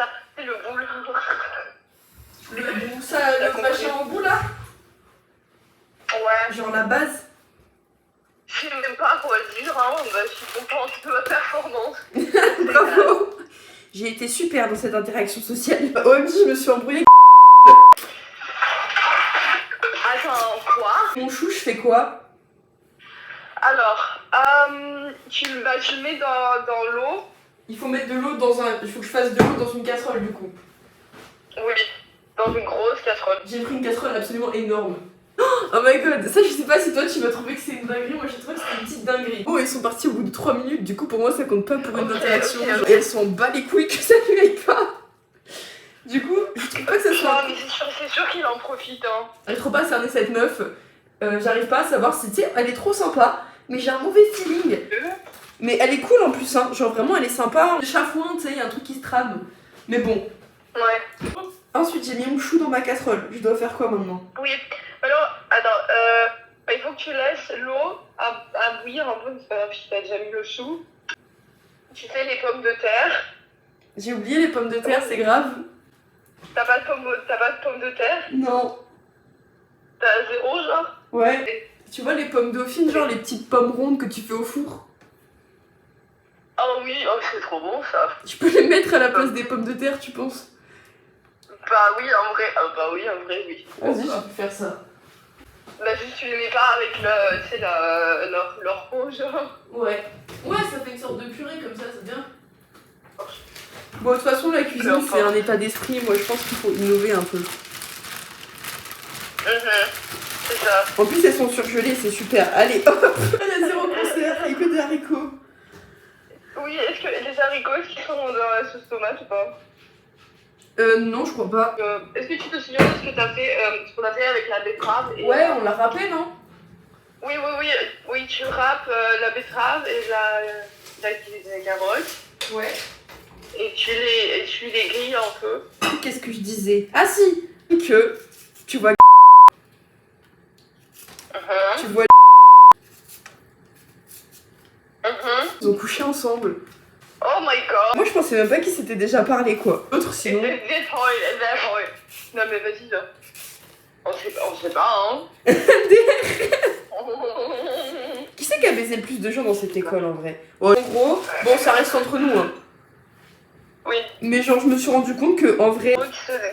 ça, c'est le boule. Le machin en bout là? Ouais. Genre la base? Je sais même pas quoi dire, hein. Bah, je suis contente de ma performance. Bravo! J'ai été super dans cette interaction sociale. OMG, je me suis embrouillée. Attends, quoi? Mon chou, je fais quoi? Alors, tu le mets dans l'eau. Il faut mettre de l'eau dans un... Il faut que je fasse de l'eau dans une casserole du coup. Oui, dans une grosse casserole. J'ai pris une casserole absolument énorme. Oh my god, ça je sais pas si toi tu vas trouver que c'est une dinguerie, moi j'ai trouvé que c'était une petite dinguerie. Oh, ils sont partis au bout de 3 minutes, du coup pour moi ça compte pas pour une interaction. Ok. Et elles sont en bas les couilles que ça lui aille pas. Du coup, je trouve pas que ça soit... Non, mais c'est sûr qu'il en profite, hein. Elle est trop pas cernée cette meuf. J'arrive pas à savoir si, tu sais, elle est trop sympa, mais j'ai un mauvais feeling. Mais elle est cool en plus, hein. Genre vraiment elle est sympa. Le chafouin, tu sais, il y a un truc qui se trame. Mais bon. Ouais. Ensuite j'ai mis mon chou dans ma casserole. Je dois faire quoi maintenant? Oui. Alors, attends, il faut que tu laisses l'eau à bouillir un peu, c'est pas grave si t'as déjà mis le chou. Tu fais les pommes de terre. J'ai oublié les pommes de terre, c'est grave. T'as pas de pommes de terre? Non. T'as zéro, genre? Ouais. Tu vois les pommes dauphines, genre les petites pommes rondes que tu fais au four? Oh oui, oh, c'est trop bon ça. Tu peux les mettre à la place des pommes de terre, tu penses? Bah oui, en vrai, oui. Vas-y, je peux faire ça. Bah juste tu les mets pas avec le, tu sais, leur peau, genre. Ouais. Ouais, ça fait une sorte de purée comme ça, c'est bien. Bon, de toute façon, la cuisine, c'est un état d'esprit. Moi, je pense qu'il faut innover un peu. C'est ça. En plus, elles sont surgelées, c'est super. Allez, hop. Il y a 0 concert, avec que des haricots. Oui, est-ce que les haricots, est-ce qu'ils sont dans la sauce tomate ou pas? Non, je crois pas. Est-ce que tu te souviens de ce que t'as fait, ce qu'on a fait avec la betterave et, Ouais, on l'a râpé, non? Oui, tu râpes la betterave et la carotte. Ouais. Et tu les grilles un peu. Qu'est-ce que je disais? Ah si. Que tu vois. Tu vois. Ils ont couché ensemble. Oh my god. Moi, je pensais même pas qu'ils s'étaient déjà parlé, quoi. Autre sinon. Non mais vas-y là. On sait pas, hein. Qui c'est qui a baisé le plus de gens dans cette école, en vrai? Ouais. En gros, bon, ça reste entre nous, hein. Oui. Mais genre, je me suis rendu compte que, en vrai...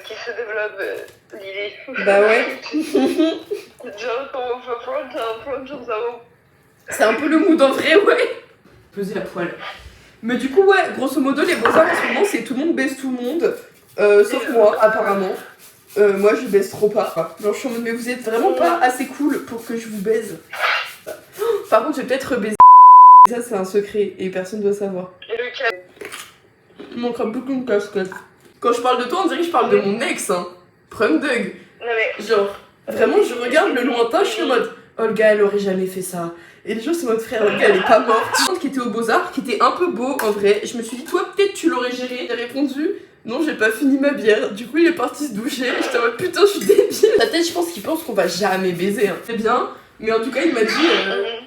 Qui se développe l'idée. Bah ouais. C'est un peu le mood, en vrai, ouais. Peser la poêle. Mais du coup, ouais, grosso modo, les beaux-arts en ce moment, c'est tout le monde baise tout le monde. Sauf moi, apparemment. Moi, je baise trop pas. Genre, je suis en mode, mais vous êtes vraiment pas assez cool pour que je vous baise. Par contre, je vais peut-être baiser. Ça, c'est un secret et personne doit savoir. Et lequel? Il manquera beaucoup de casquette. Quand je parle de toi, on dirait que je parle de mon ex, hein. Prum Doug. Non mais... Genre, vraiment, je regarde le lointain, je suis en mode, Olga, elle aurait jamais fait ça. Et les gens, c'est votre frère, Olga, elle est pas morte. Qui était au Beaux-Arts, qui était un peu beau, en vrai. Je me suis dit, toi, peut-être tu l'aurais géré. J'ai répondu, non, j'ai pas fini ma bière. Du coup, il est parti se doucher. Et j'étais en mode, putain, je suis débile. Sa tête, je pense qu'il pense qu'on va jamais baiser. Hein. C'est bien. Mais en tout cas, il m'a dit,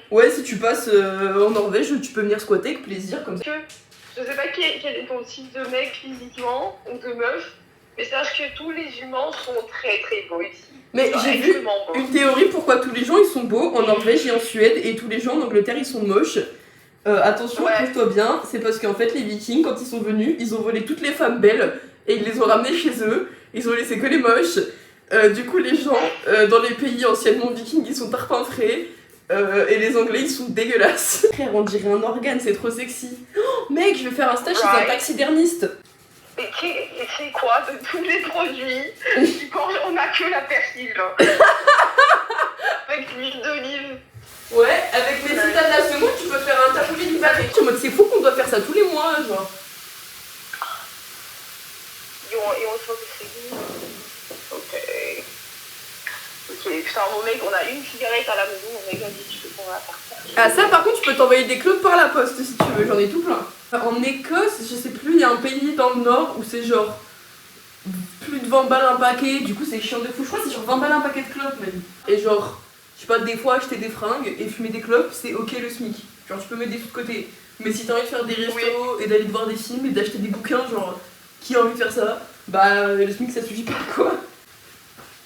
ouais, si tu passes en Norvège, tu peux venir squatter avec plaisir, comme ça. Je sais pas quel est ton type de mec physiquement, ou de meuf, mais sache que tous les humains sont très très beaux ici. Mais j'ai vu une théorie pourquoi tous les gens ils sont beaux en Norvège et en Suède et tous les gens en Angleterre ils sont moches. Attention, écoute-toi bien, c'est parce qu'en fait les Vikings quand ils sont venus, ils ont volé toutes les femmes belles et ils les ont ramenées chez eux, ils ont laissé que les moches. Du coup les gens dans les pays anciennement vikings ils sont tarpinfrés et les Anglais ils sont dégueulasses. Frère, on dirait un organe, c'est trop sexy. Oh, mec, je vais faire un stage chez un taxidermiste. Et c'est quoi de tous les produits on a que la persil là. Avec l'huile d'olive. Ouais, avec mes citanes à semoule, tu peux faire un tapouli du bac. En mode c'est fou qu'on doit faire ça tous les mois, genre. Et on sent que c'est bon. Ok, putain, mon mec, on a une cigarette à la maison, on est dit tu peux qu'on la partage. Ah ça par contre, tu peux t'envoyer des clopes par la poste si tu veux, j'en ai tout plein. En Écosse, je sais plus, il y a un pays dans le nord où c'est genre plus de 20 balles un paquet, du coup c'est chiant de fou. Je crois que c'est genre 20 balles un paquet de clopes même. Et genre, je sais pas, des fois acheter des fringues et fumer des clopes, c'est ok le SMIC. Genre tu peux mettre des sous de côté. Mais si t'as envie de faire des restos et d'aller te voir des films et d'acheter des bouquins genre Qui a envie de faire ça? Bah, le SMIC ça suffit pas quoi.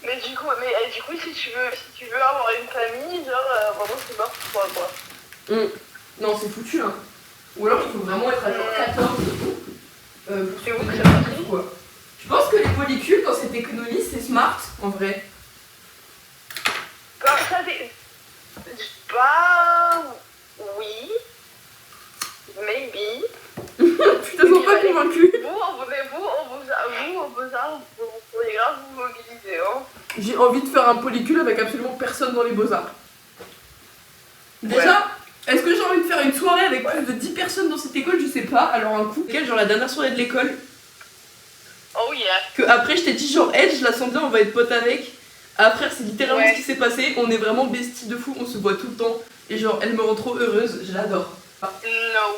Mais du coup, si tu veux avoir une famille, genre, vraiment c'est mort pour toi quoi. Non, c'est foutu hein. Ou alors il faut vraiment être à genre 14 pour C'est où que se ça va quoi. Je pense que les polycules dans cette économie c'est smart en vrai. Bah, ça c'est. Bah. Oui. Maybe. Tu te sens pas convaincu? Vous, au Beaux-Arts, vous pourriez grave vous mobiliser, hein. J'ai envie de faire un polycule avec absolument personne dans les beaux-arts. Déjà, est-ce que j'ai envie de faire une soirée avec plus de 10 personnes dans cette école? Je sais pas. Alors un coup, genre la dernière soirée de l'école. Oh yeah. Que après je t'ai dit genre Edge, je la sens bien, on va être potes avec. Après c'est littéralement ce qui s'est passé. On est vraiment besties de fou, on se voit tout le temps. Et genre elle me rend trop heureuse, je l'adore. No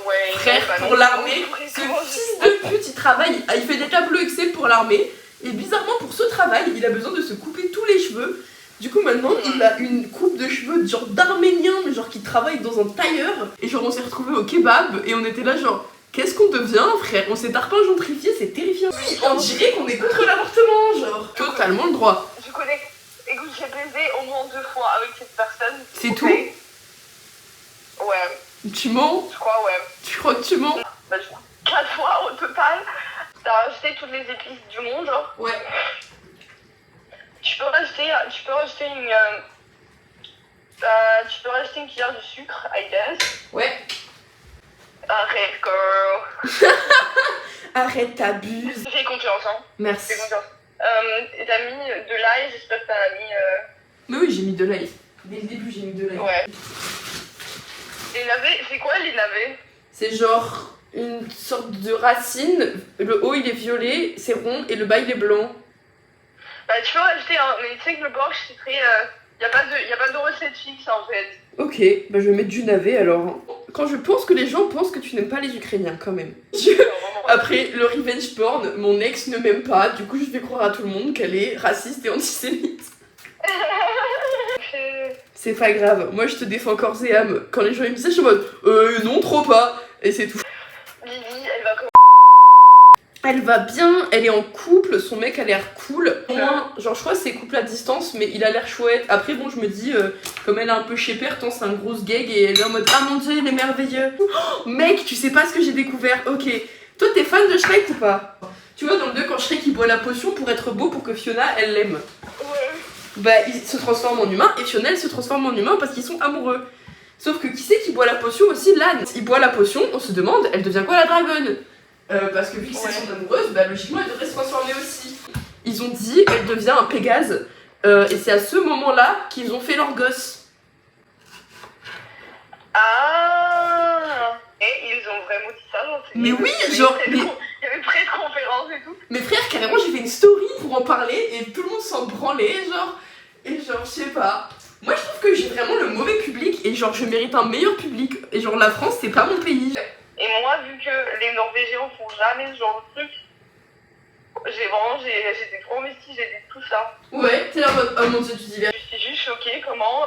way. Frère, pour l'armée, ce fils de pute il travaille, il fait des tableaux Excel pour l'armée. Et bizarrement pour ce travail, il a besoin de se couper tous les cheveux. Du coup maintenant il a une coupe de cheveux genre d'arménien, mais genre qui travaille dans un tailleur. Et genre on s'est retrouvés au kebab et on était là genre qu'est-ce qu'on devient frère? On s'est tarpin gentrifié, c'est terrifiant. Oui, on dirait qu'on est contre l'avortement, genre. Totalement le droit. Je connais. Écoute, j'ai baisé au moins 2 fois avec cette personne. C'est tout? Ouais. Tu mens? Je crois, ouais. Tu crois que tu mens? Bah, je crois 4 fois au total. T'as rajouté toutes les épices du monde, genre. Ouais. Tu peux rajouter une cuillère de sucre, I guess. Ouais. Arrête, girl. Arrête, t'abuses. Fais confiance, hein. Merci. Fais confiance. T'as mis de l'ail, j'espère que t'as mis. Mais oui, j'ai mis de l'ail. Dès le début, j'ai mis de l'ail. Ouais. Les navets, c'est quoi les navets? C'est genre une sorte de racine. Le haut il est violet, c'est rond, et le bas il est blanc. Bah, tu peux rajouter, hein, mais tu sais que le borsch c'est très. Y a pas de recette fixe en fait. Ok, bah je vais mettre du navet alors. Quand je pense que les gens pensent que tu n'aimes pas les Ukrainiens quand même. Après le revenge porn, mon ex ne m'aime pas, du coup je vais croire à tout le monde qu'elle est raciste et antisémite. C'est pas grave, moi je te défends corps et âme. Quand les gens ils me disent ça, je suis en mode non, trop pas. Et c'est tout. Lily, elle va comment? Elle va bien, elle est en couple, son mec a l'air cool. Moi, genre je crois que c'est couple à distance, mais il a l'air chouette. Après bon, je me dis, comme elle est un peu chez tant c'est un gros gag et elle est en mode ah mon dieu, il est merveilleux. Oh, mec, tu sais pas ce que j'ai découvert. Ok, toi t'es fan de Shrek ou pas? Tu vois dans le 2 quand Shrek il boit la potion pour être beau pour que Fiona elle l'aime. Ouais. Bah il se transforme en humain et Fiona elle se transforme en humain parce qu'ils sont amoureux. Sauf que qui c'est qui boit la potion aussi? Lan. Il boit la potion, on se demande, elle devient quoi la dragonne? Parce que vu que c'est son amoureuse, bah logiquement elle devrait se transformer aussi. Ils ont dit elle devient un Pégase et c'est à ce moment-là qu'ils ont fait leur gosse. Ah. Et ils ont vraiment dit ça, genre. Mais oui, genre. Il y avait près de conférences et tout. Mais frère, carrément j'ai fait une story pour en parler et tout le monde s'en branlait, genre. Et genre, je sais pas. Moi je trouve que j'ai vraiment le mauvais public et genre je mérite un meilleur public. Et genre la France c'est pas mon pays. Et moi, vu que les Norvégiens font jamais ce genre de truc, j'étais trop investie, j'ai dit tout ça. Ouais, t'es là en mode, oh mon dieu, tu dis bien. Je suis juste choquée comment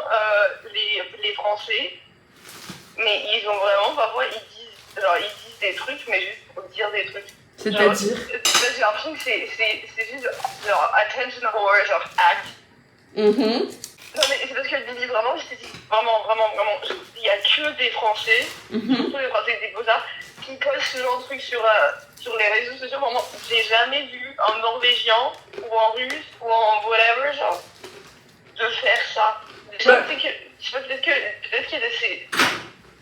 les Français, mais ils ont vraiment, parfois, ils disent des trucs, mais juste pour dire des trucs. C'est-à-dire J'ai l'impression que c'est juste genre attention whore, genre act. Non mais c'est parce que Lily, vraiment, je t'ai dit, vraiment, il y a que des Français, surtout les Français des Beaux-Arts, qui postent ce genre de trucs sur les réseaux sociaux. Vraiment, j'ai jamais vu un Norvégien, ou un Russe, ou un whatever, genre, de faire ça. Déjà, peut-être qu'il y a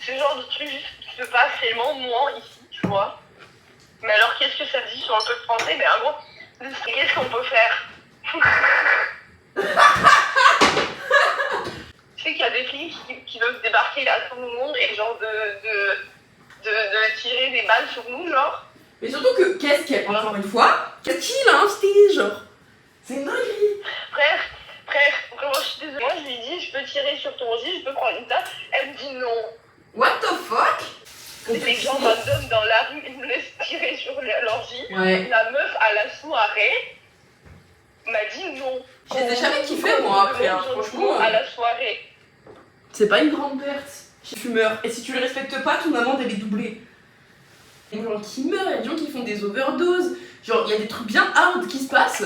ce genre de trucs juste qui se passe tellement moins ici, tu vois. Mais alors, qu'est-ce que ça dit sur le peuple français? Mais en gros, qu'est-ce qu'on peut faire? Tu sais qu'il y a des filles qui veulent débarquer là sur le monde et genre de tirer des balles sur nous, genre. Mais surtout que, encore une fois, qu'est-ce qu'il a invité, genre? C'est une dinguerie. Frère, vraiment, je suis désolée. Moi, je lui dis, je peux tirer sur ton J, je peux prendre une tasse. Elle me dit non. What the fuck? Les gens random dans la rue, ils me laissent tirer sur leur J. Ouais. La meuf à la soirée m'a dit non. Je les ai jamais kiffé, moi, après, hein, franchement. À la soirée. C'est pas une grande perte. Je suis fumeur. Et si tu le respectes pas, ton amende elle est doublée. Il y a des gens qui meurent, il y a des gens qui font des overdoses. Genre, il y a des trucs bien hard qui se passent.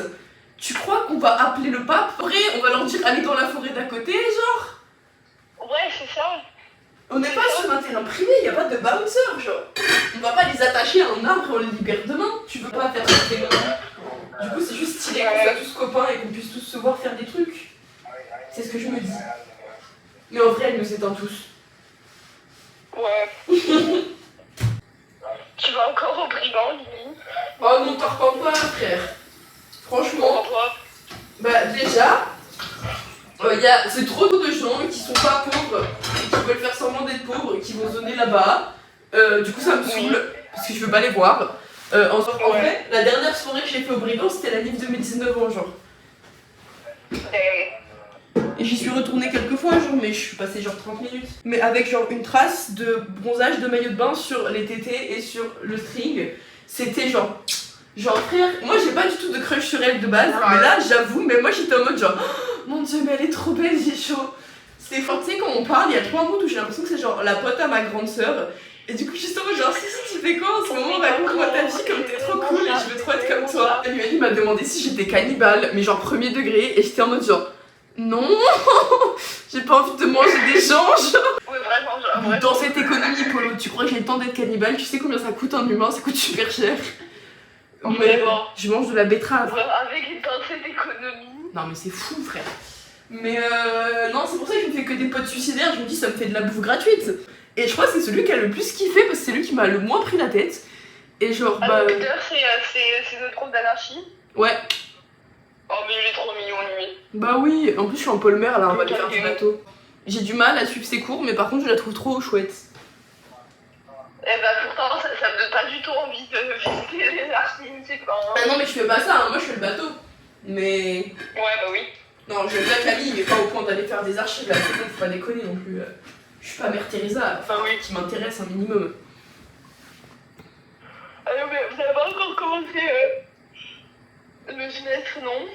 Tu crois qu'on va appeler le pape? Après, on va leur dire allez dans la forêt d'à côté, genre. Ouais, c'est ça. On n'est pas sur un terrain privé, y a pas de bouncer, genre. On va pas les attacher à un arbre et on les libère demain. Tu veux pas faire ça demain. Du coup, c'est juste stylé qu'on soit tous copains et qu'on puisse tous se voir faire des trucs. C'est ce que je me dis. Mais en vrai, elle nous éteint tous. Ouais. Tu vas encore au brigand, Lily? Oh non, t'en repens pas, frère. Franchement. Bah, déjà, c'est trop de gens qui sont pas pauvres, et qui veulent faire semblant d'être pauvres et qui vont zoner là-bas. Du coup, ça me saoule, parce que je veux pas les voir. En vrai, la dernière soirée que j'ai fait au brigand, c'était la NIF de mes 19 ans, genre. Et j'y suis retournée quelques fois, genre, mais je suis passée genre 30 minutes. Mais avec genre une trace de bronzage de maillot de bain sur les tétés et sur le string. C'était genre frère, moi j'ai pas du tout de crush sur elle de base, mais là j'avoue, mais moi j'étais en mode genre, oh, mon dieu, mais elle est trop belle, j'ai chaud. C'était fort, tu sais, quand on parle, il y a 3 mots où j'ai l'impression que c'est genre la pote à ma grande sœur. Et du coup, justement, genre, si, tu fais quoi en ce moment? Raconte-moi ta vie, comme t'es trop cool et je veux trop être comme toi. Elle m'a demandé si j'étais cannibale, mais genre premier degré, et j'étais en mode genre, non, j'ai pas envie de manger des gens, genre. Ouais, vraiment. Dans cette économie, Polo, tu crois que j'ai le temps d'être cannibale? Tu sais combien ça coûte un humain? Ça coûte super cher. Mais bon, je mange de la betterave. Avec une pincée d'économie. Non, mais c'est fou, frère. Mais non, c'est pour ça que je me fais que des potes suicidaires. Je me dis, ça me fait de la bouffe gratuite. Et je crois que c'est celui qui a le plus kiffé parce que c'est lui qui m'a le moins pris la tête. Et genre, Peter, c'est notre groupe d'anarchie. Ouais. Oh, mais il est trop mignon, lui. Bah oui, en plus, je suis en polmer là, on va aller faire du bateau. J'ai du mal à suivre ses cours, mais par contre, je la trouve trop chouette. Eh bah, pourtant, ça me donne pas du tout envie de visiter les archives, c'est pas. Bah non, mais je fais pas ça, hein. Moi je fais le bateau. Mais. Ouais, bah oui. Non, j'aime bien Camille, mais pas au point d'aller faire des archives là, c'est bon, faut pas déconner non plus. Je suis pas Mère Teresa, enfin oui, qui m'intéresse un minimum. Alors, mais vous avez pas encore commencé le semestre, non?